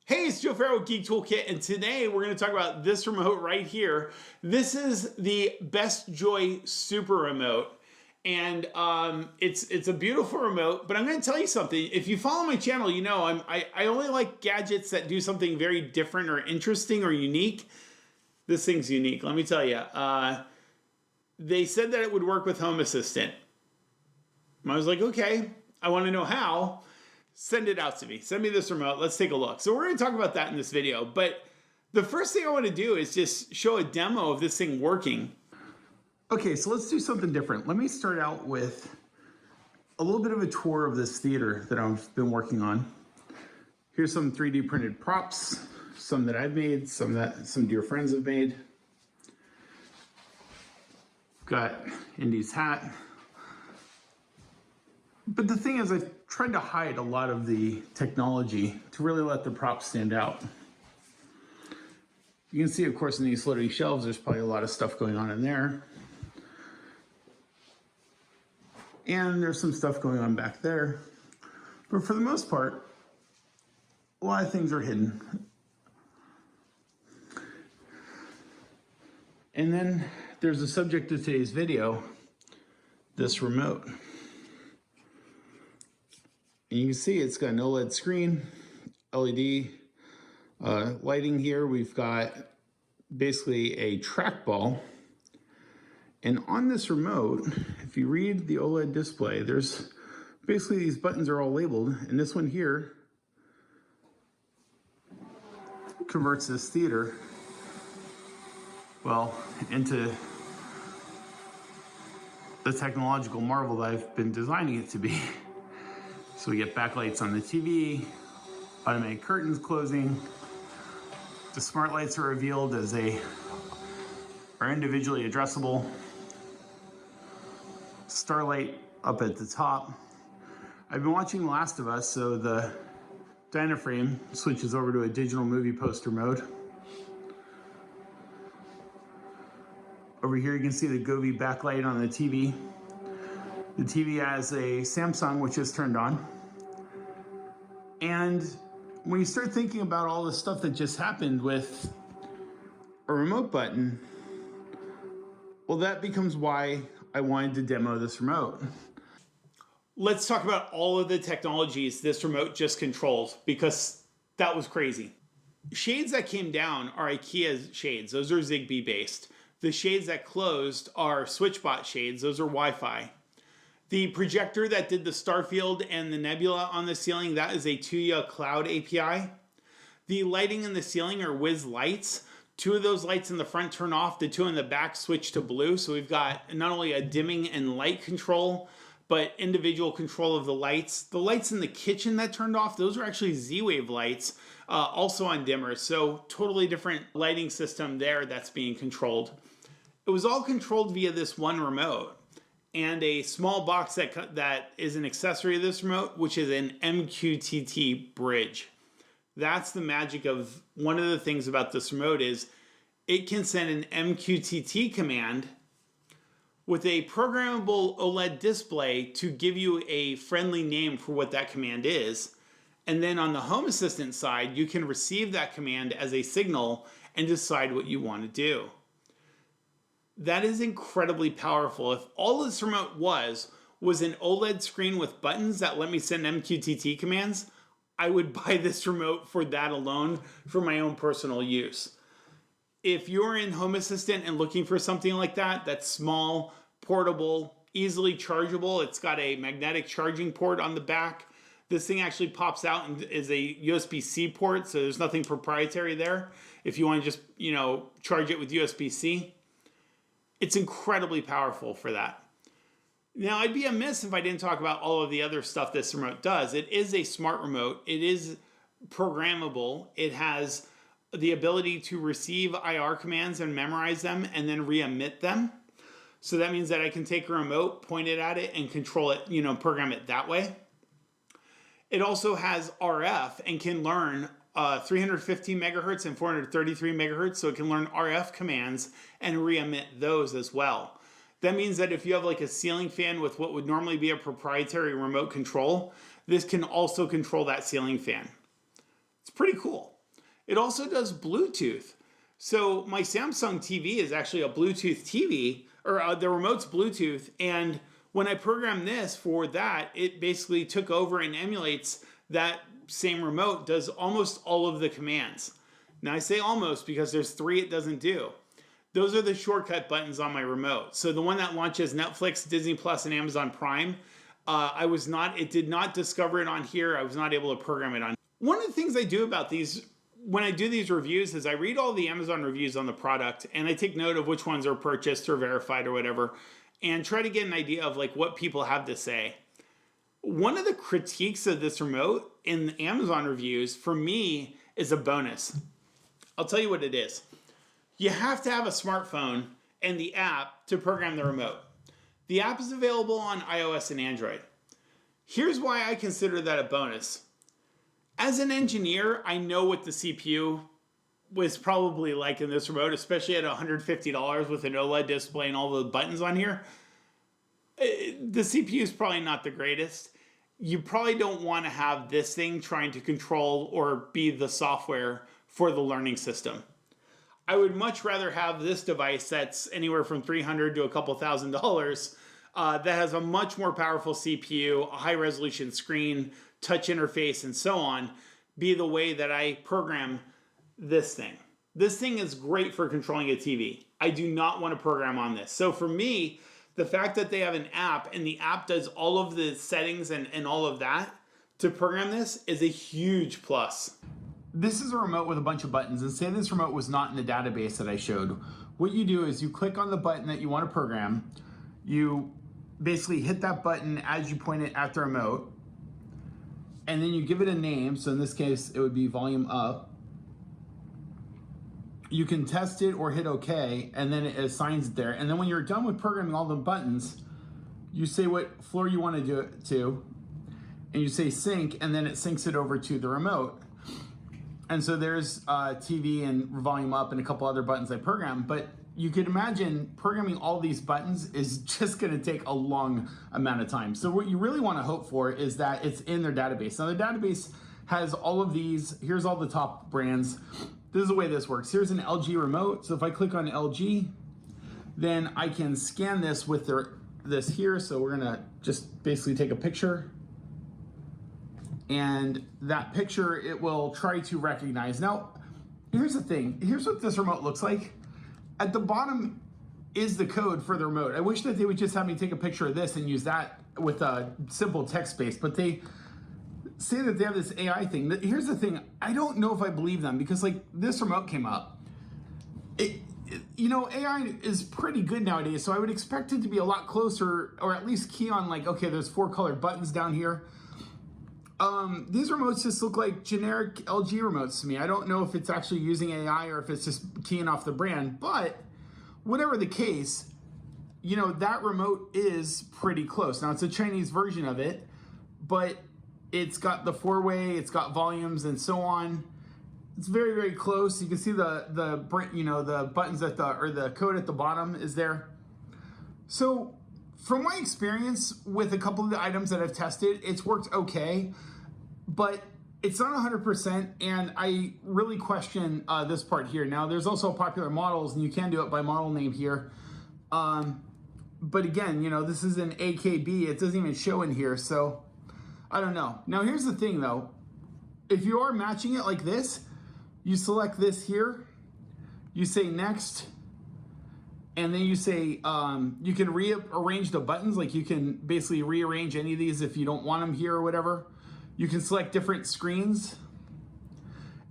Hey, it's Joe Farrow with Geek Toolkit, and today we're going to talk about this remote right here. This is the BestJoy SuperRemote, and it's a beautiful remote. But I'm going to tell you something. If you follow my channel, you know I only like gadgets that do something very different or interesting or unique. This thing's unique. Let me tell you. They said that it would work with Home Assistant. I was like, okay, I want to know how. Send it out to me. Send me this remote. Let's take a look. So we're going to talk about that in this video. But the first thing I want to do is just show a demo of this thing working. Okay, so let's do something different. Let me start out with a little bit of a tour of this theater that I've been working on. Here's some 3D printed props, some that I've made, some that some dear friends have made. Got Indy's hat. But the thing is, I've tried to hide a lot of the technology to really let the props stand out. You can see, of course, in these floating shelves, there's probably a lot of stuff going on in there. And there's some stuff going on back there. But for the most part, a lot of things are hidden. And then there's the subject of today's video, this remote. And you can see it's got an Oled screen, LED lighting here. We've got basically a trackball. And on this remote, if you read the Oled display, there's basically these buttons are all labeled. And this one here converts this theater, well, into the technological marvel that I've been designing it to be. So we get backlights on the TV, automatic curtains closing. The smart lights are revealed as they are individually addressable. Starlight up at the top. I've been watching The Last of Us, so the Dynaframe switches over to a digital movie poster mode. Over here you can see the Govee backlight on the TV. The TV has a Samsung, which is turned on. And when you start thinking about all the stuff that just happened with a remote button, well, that becomes why I wanted to demo this remote. Let's talk about all of the technologies this remote just controls, because that was crazy. Shades that came down are IKEA shades. Those are Zigbee based. The shades that closed are SwitchBot shades. Those are Wi-Fi. The projector that did the Starfield and the Nebula on the ceiling, that is a Tuya Cloud API. The lighting in the ceiling are Wiz lights. Two of those lights in the front turn off. The two in the back switch to blue. So we've got not only a dimming and light control, but individual control of the lights. The lights in the kitchen that turned off, those are actually Z-Wave lights, also on dimmers. So totally different lighting system there that's being controlled. It was all controlled via this one remote. And a small box that is an accessory of this remote, which is an MQTT bridge. That's the magic of one of the things about this remote is it can send an MQTT command with a programmable OLED display to give you a friendly name for what that command is. And then on the Home Assistant side, you can receive that command as a signal and decide what you want to do. That is incredibly powerful. If all this remote was an OLED screen with buttons that let me send MQTT commands, I would buy this remote for that alone for my own personal use. If you're in Home Assistant and looking for something like that, that's small, portable, easily chargeable, it's got a magnetic charging port on the back. This thing actually pops out and is a USB-C port, so there's nothing proprietary there. If you want to just, charge it with USB-C. It's incredibly powerful for that. Now, I'd be amiss if I didn't talk about all of the other stuff this remote does. It is a smart remote. It is programmable. It has the ability to receive IR commands and memorize them and then re-emit them. So that means that I can take a remote, point it at it, and control it, program it that way. It also has RF and can learn 315 megahertz and 433 megahertz, so it can learn RF commands and re-emit those as well. That means that if you have like a ceiling fan with what would normally be a proprietary remote control, this can also control that ceiling fan. It's pretty cool. It also does Bluetooth. So my Samsung TV is actually a Bluetooth TV, or the remote's Bluetooth. And when I program this for that, it basically took over and emulates that same remote, does almost all of the commands. Now I say almost because there's 3 it doesn't do. Those are the shortcut buttons on my remote. So the one that launches Netflix, Disney Plus, and Amazon Prime, it did not discover it on here. I was not able to program it on. One of the things I do about these, when I do these reviews, is I read all the Amazon reviews on the product and I take note of which ones are purchased or verified or whatever, and try to get an idea of like what people have to say. One of the critiques of this remote in the Amazon reviews for me is a bonus. I'll tell you what it is. You have to have a smartphone and the app to program the remote. The app is available on iOS and Android. Here's why I consider that a bonus. As an engineer, I know what the CPU was probably like in this remote, especially at $150 with an Oled display and all the buttons on here. The CPU is probably not the greatest. You probably don't want to have this thing trying to control or be the software for the learning system. I would much rather have this device that's anywhere from $300 to a couple $1,000 that has a much more powerful CPU, a high resolution screen, touch interface, and so on, be the way that I program this thing. This thing is great for controlling a TV. I do not want to program on this. So for me, the fact that they have an app and the app does all of the settings and all of that to program this is a huge plus. This is a remote with a bunch of buttons, and say this remote was not in the database that I showed. What you do is you click on the button that you want to program, you basically hit that button as you point it at the remote, and then you give it a name. So in this case, it would be volume up. You can test it or hit OK, and then it assigns it there. And then when you're done with programming all the buttons, you say what floor you want to do it to, and you say sync, and then it syncs it over to the remote. And so there's TV and volume up and a couple other buttons I programmed, but you could imagine programming all these buttons is just gonna take a long amount of time. So what you really wanna hope for is that it's in their database. Now the database has all of these, here's all the top brands. This is the way this works. Here's an LG remote. So if I click on LG, then I can scan this with this here. So we're gonna just basically take a picture. And that picture, it will try to recognize. Now, here's the thing. Here's what this remote looks like. At the bottom is the code for the remote. I wish that they would just have me take a picture of this and use that with a simple text base, but they say that they have this AI thing. Here's the thing. I don't know if I believe them because like this remote came up. You know, AI is pretty good nowadays, so I would expect it to be a lot closer, or at least key on like, okay, there's 4 colored buttons down here. These remotes just look like generic LG remotes to me. I don't know if it's actually using AI or if it's just keying off the brand, but whatever the case, you know, that remote is pretty close. Now it's a Chinese version of it, but it's got the 4-way, it's got volumes and so on. It's very, very close. You can see the buttons or the code at the bottom is there. So from my experience with a couple of the items that I've tested, it's worked okay, but it's not 100%, and I really question this part here. Now, there's also popular models, and you can do it by model name here. But again, you know, this is an AKB. It doesn't even show in here, so I don't know. Now, here's the thing, though. If you are matching it like this, you select this here, you say next, and then you say, you can rearrange the buttons, like you can basically rearrange any of these if you don't want them here or whatever. You can select different screens.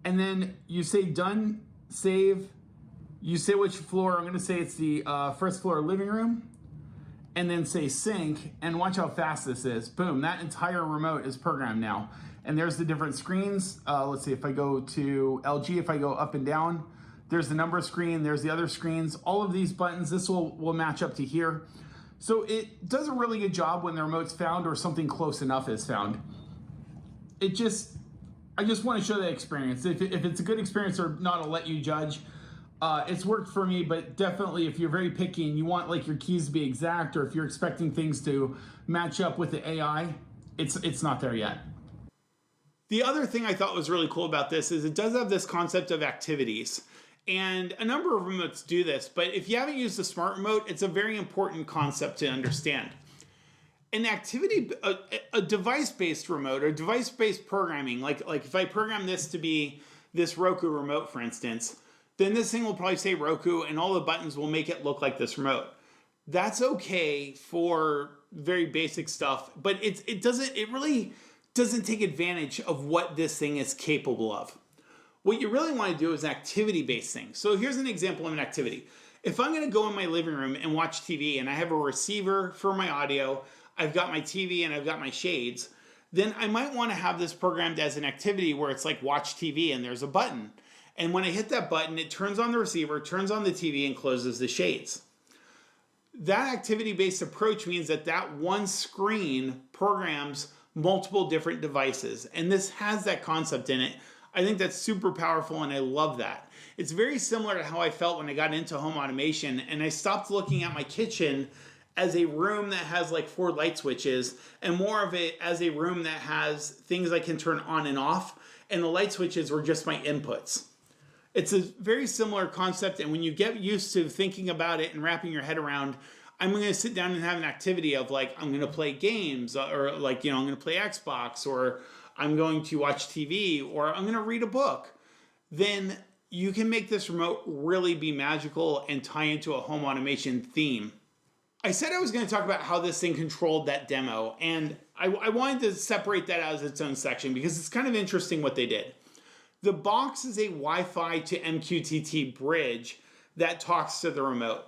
And then you say done, save. You say which floor, I'm gonna say it's the first floor living room. And then say sync, and watch how fast this is. Boom, that entire remote is programmed now. And there's the different screens. Let's see, if I go to LG, if I go up and down, there's the number screen, there's the other screens. All of these buttons, this will match up to here. So it does a really good job when the remote's found or something close enough is found. I just want to show that experience. If it's a good experience or not, I'll let you judge. It's worked for me, but definitely if you're very picky and you want like your keys to be exact, or if you're expecting things to match up with the AI, it's not there yet. The other thing I thought was really cool about this is it does have this concept of activities. And a number of remotes do this, but if you haven't used the smart remote, it's a very important concept to understand. An activity, a device-based remote or device-based programming, like if I program this to be this Roku remote, for instance, then this thing will probably say Roku and all the buttons will make it look like this remote. That's okay for very basic stuff, but it really doesn't take advantage of what this thing is capable of. What you really want to do is activity-based things. So here's an example of an activity. If I'm going to go in my living room and watch TV and I have a receiver for my audio, I've got my TV and I've got my shades, then I might want to have this programmed as an activity where it's like watch TV and there's a button. And when I hit that button, it turns on the receiver, turns on the TV, and closes the shades. That activity-based approach means that one screen programs multiple different devices. And this has that concept in it. I think that's super powerful and I love that. It's very similar to how I felt when I got into home automation and I stopped looking at my kitchen as a room that has like 4 light switches and more of it as a room that has things I can turn on and off, and the light switches were just my inputs. It's a very similar concept, and when you get used to thinking about it and wrapping your head around, I'm going to sit down and have an activity of like, I'm going to play games, or like, I'm going to play Xbox, or I'm going to watch TV, or I'm going to read a book, then you can make this remote really be magical and tie into a home automation theme. I said I was going to talk about how this thing controlled that demo, and I wanted to separate that out as its own section because it's kind of interesting what they did. The box is a Wi-Fi to MQTT bridge that talks to the remote.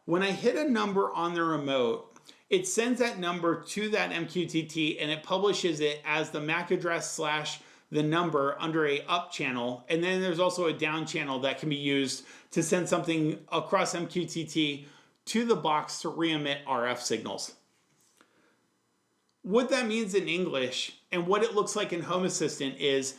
When I hit a number on the remote, it sends that number to that MQTT and it publishes it as the MAC address / the number under a up channel. And then there's also a down channel that can be used to send something across MQTT to the box to re-emit RF signals. What that means in English and what it looks like in Home Assistant is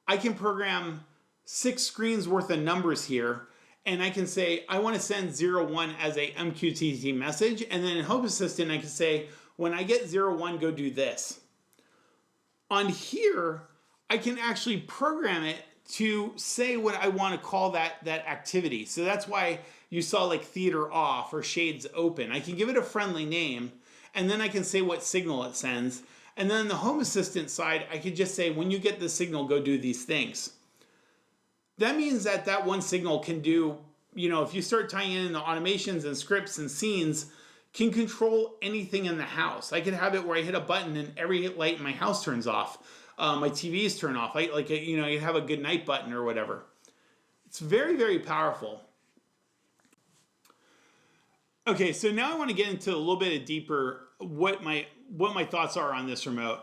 I can program 6 screens worth of numbers here, and I can say I want to send 01 as a MQTT message, and then in Home Assistant I can say when I get 01 go do this. On here I can actually program it to say what I want to call that activity. So that's why you saw like theater off or shades open. I can give it a friendly name, and then I can say what signal it sends. And then on the Home Assistant side, I could just say, when you get the signal, go do these things. That means that one signal can do, if you start tying in the automations and scripts and scenes, can control anything in the house. I could have it where I hit a button and every light in my house turns off. My TVs turn off. You have a good night button or whatever. It's very, very powerful. Okay, so now I want to get into a little bit of deeper what my thoughts are on this remote.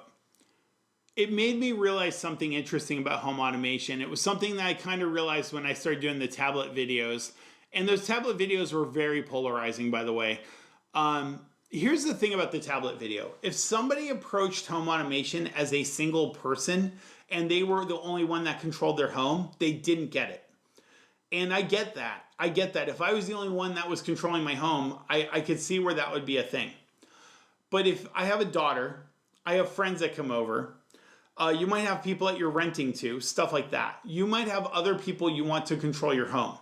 It made me realize something interesting about home automation. It was something that I kind of realized when I started doing the tablet videos. And those tablet videos were very polarizing, by the way. Here's the thing about the tablet video. If somebody approached home automation as a single person and they were the only one that controlled their home, they didn't get it. And I get that. If I was the only one that was controlling my home, I could see where that would be a thing. But if I have a daughter, I have friends that come over, you might have people that you're renting to, stuff like that. You might have other people you want to control your home.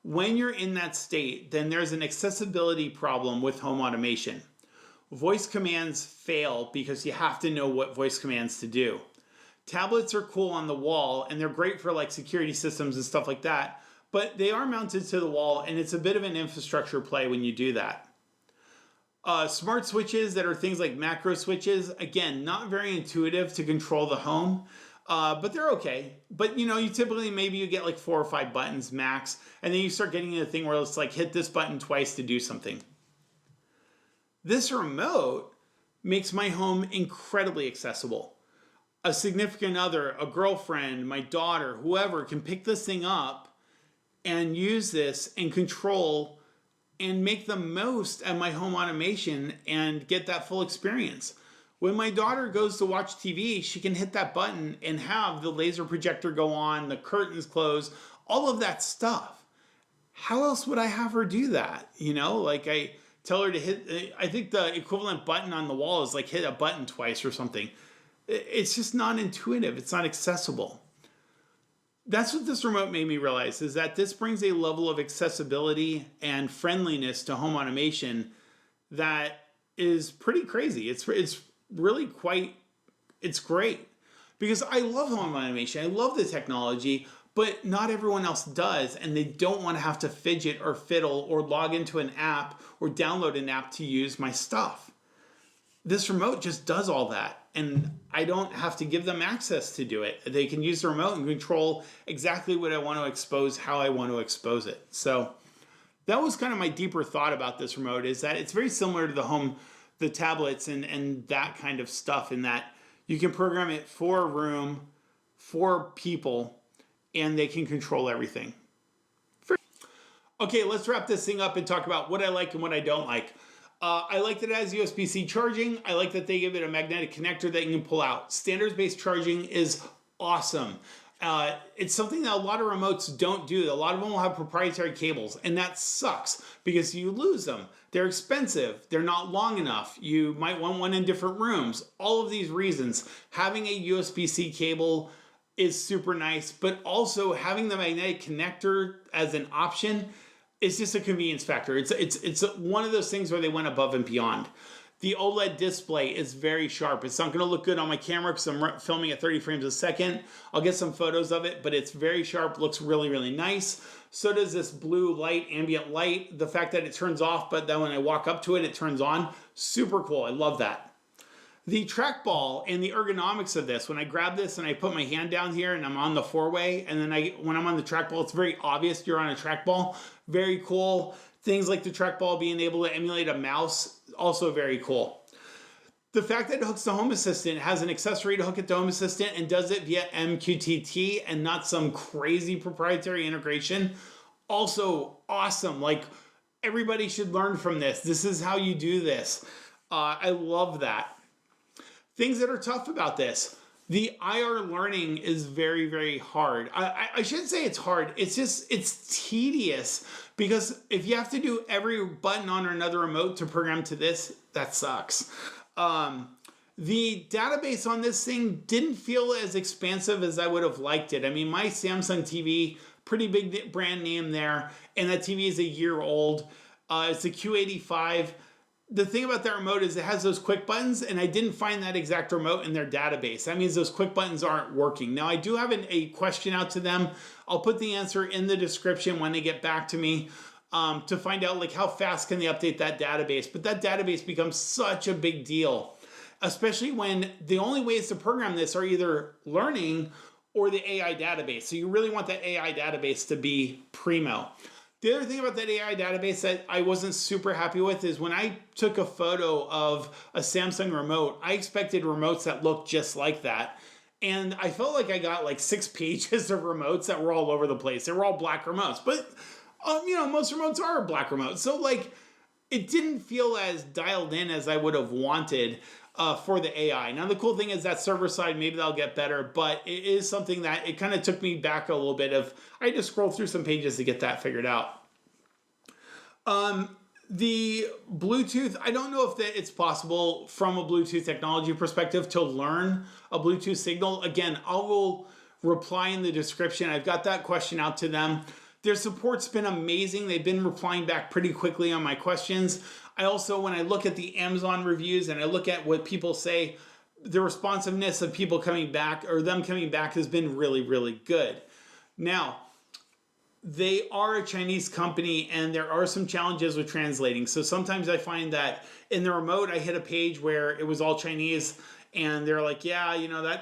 When you're in that state, then there's an accessibility problem with home automation. Voice commands fail because you have to know what voice commands to do. Tablets are cool on the wall and they're great for like security systems and stuff like that, but they are mounted to the wall and it's a bit of an infrastructure play when you do that. Smart switches that are things like macro switches, again, not very intuitive to control the home, but they're okay. But you typically, maybe you get like 4 or 5 buttons max, and then you start getting into a thing where it's like hit this button twice to do something. This remote makes my home incredibly accessible. A significant other, a girlfriend, my daughter, whoever can pick this thing up and use this and control and make the most of my home automation and get that full experience. When my daughter goes to watch TV, she can hit that button and have the laser projector go on, the curtains close, all of that stuff. How else would I have her do that? Like I tell her to hit, I think the equivalent button on the wall is like hit a button twice or something. It's just not intuitive. It's not accessible. That's what this remote made me realize, is that this brings a level of accessibility and friendliness to home automation that is pretty crazy. It's really quite, it's great. Because I love home automation. I love the technology, but not everyone else does, and they don't want to have to fidget or fiddle or log into an app or download an app to use my stuff. This remote just does all that, and I don't have to give them access to do it. They can use the remote and control exactly what I want to expose, how I want to expose it. So that was kind of my deeper thought about this remote, is that it's very similar to the tablets and that kind of stuff, in that you can program it for a room, for people, and they can control everything. Okay, let's wrap this thing up and talk about what I like and what I don't like. I like that it has USB-C charging. I like that they give it a magnetic connector that you can pull out. Standards-based charging is awesome. It's something that a lot of remotes don't do. A lot of them will have proprietary cables, and that sucks because you lose them. They're expensive. They're not long enough. You might want one in different rooms. All of these reasons. Having a USB-C cable is super nice, but also having the magnetic connector as an option, it's just a convenience factor. It's one of those things where they went above and beyond. The OLED display is very sharp. It's not going to look good on my camera because I'm filming at 30 frames a second. I'll get some photos of it, but it's very sharp, looks really, really nice. So does this blue light, ambient light. The fact that it turns off, but then when I walk up to it, it turns on. Super cool. I love that. The trackball and the ergonomics of this, when I grab this and I put my hand down here and I'm on the four-way, and then when I'm on the trackball, it's very obvious you're on a trackball. Very cool. Things like the trackball being able to emulate a mouse, also very cool. The fact that it hooks to Home Assistant, has an accessory to hook it to Home Assistant and does it via MQTT and not some crazy proprietary integration, also awesome. Like, everybody should learn from this. This is how you do this. I love that. Things that are tough about this. The IR learning is very, very hard. I shouldn't say it's hard. It's tedious, because if you have to do every button on another remote to program to this, that sucks. The database on this thing didn't feel as expansive as I would have liked it. I mean, my Samsung TV, pretty big brand name there, and that TV is a year old. It's a Q85. The thing about that remote is it has those quick buttons, and I didn't find that exact remote in their database. That means those quick buttons aren't working. Now, I do have a question out to them. I'll put the answer in the description when they get back to me to find out, like, how fast can they update that database. But that database becomes such a big deal, especially when the only ways to program this are either learning or the AI database. So you really want that AI database to be primo. The other thing about that AI database that I wasn't super happy with is when I took a photo of a Samsung remote, I expected remotes that looked just like that. And I felt like I got like 6 pages of remotes that were all over the place. They were all black remotes, but most remotes are black remotes. So like, it didn't feel as dialed in as I would have wanted for the AI. Now, the cool thing is that server side, maybe that'll get better, but it is something that it kind of took me back a little bit of, I had to scroll through some pages to get that figured out. The Bluetooth, I don't know if it's possible from a Bluetooth technology perspective to learn a Bluetooth signal. Again, I will reply in the description. I've got that question out to them. Their support's been amazing. They've been replying back pretty quickly on my questions. I also, when I look at the Amazon reviews and I look at what people say, the responsiveness of people coming back, or them coming back, has been really, really good. Now, they are a Chinese company and there are some challenges with translating. So sometimes I find that in the remote, I hit a page where it was all Chinese and they're like, yeah,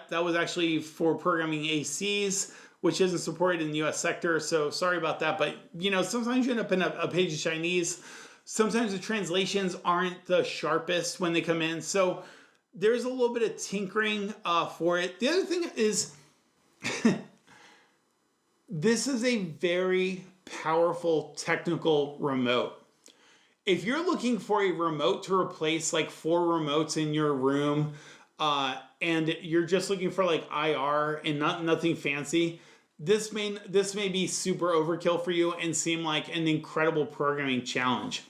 that was actually for programming ACs, which isn't supported in the US sector. So sorry about that. But sometimes you end up in a page of Chinese. Sometimes the translations aren't the sharpest when they come in. So there's a little bit of tinkering for it. The other thing is, this is a very powerful technical remote. If you're looking for a remote to replace like 4 remotes in your room, and you're just looking for like IR and nothing fancy, this may be super overkill for you and seem like an incredible programming challenge.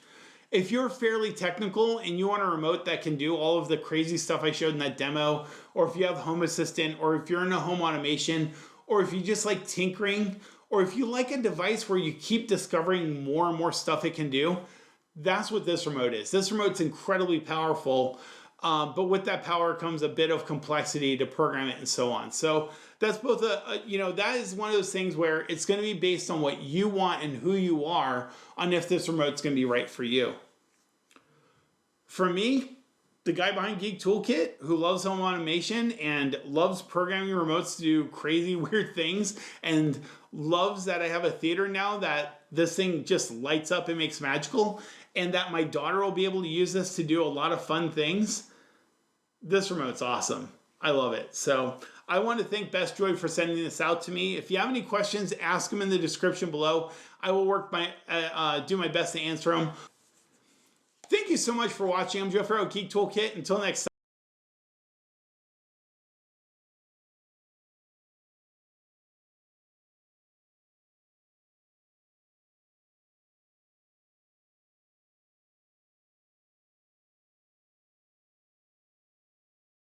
if you're fairly technical and you want a remote that can do all of the crazy stuff I showed in that demo, or if you have Home Assistant, or if you're into home automation, or if you just like tinkering, or if you like a device where you keep discovering more and more stuff it can do, that's what this remote is. This remote's incredibly powerful, but with that power comes a bit of complexity to program it and so on. So that's both that is one of those things where it's going to be based on what you want and who you are on if this remote's going to be right for you. For me, the guy behind Geek Toolkit who loves home automation and loves programming remotes to do crazy weird things and loves that I have a theater now that this thing just lights up and makes magical, and that my daughter will be able to use this to do a lot of fun things. This remote's awesome. I love it. So I want to thank BestJoy for sending this out to me. If you have any questions, ask them in the description below. I will do my best to answer them. Thank you so much for watching. I'm Joe Farrow, Geek Toolkit. Until next time.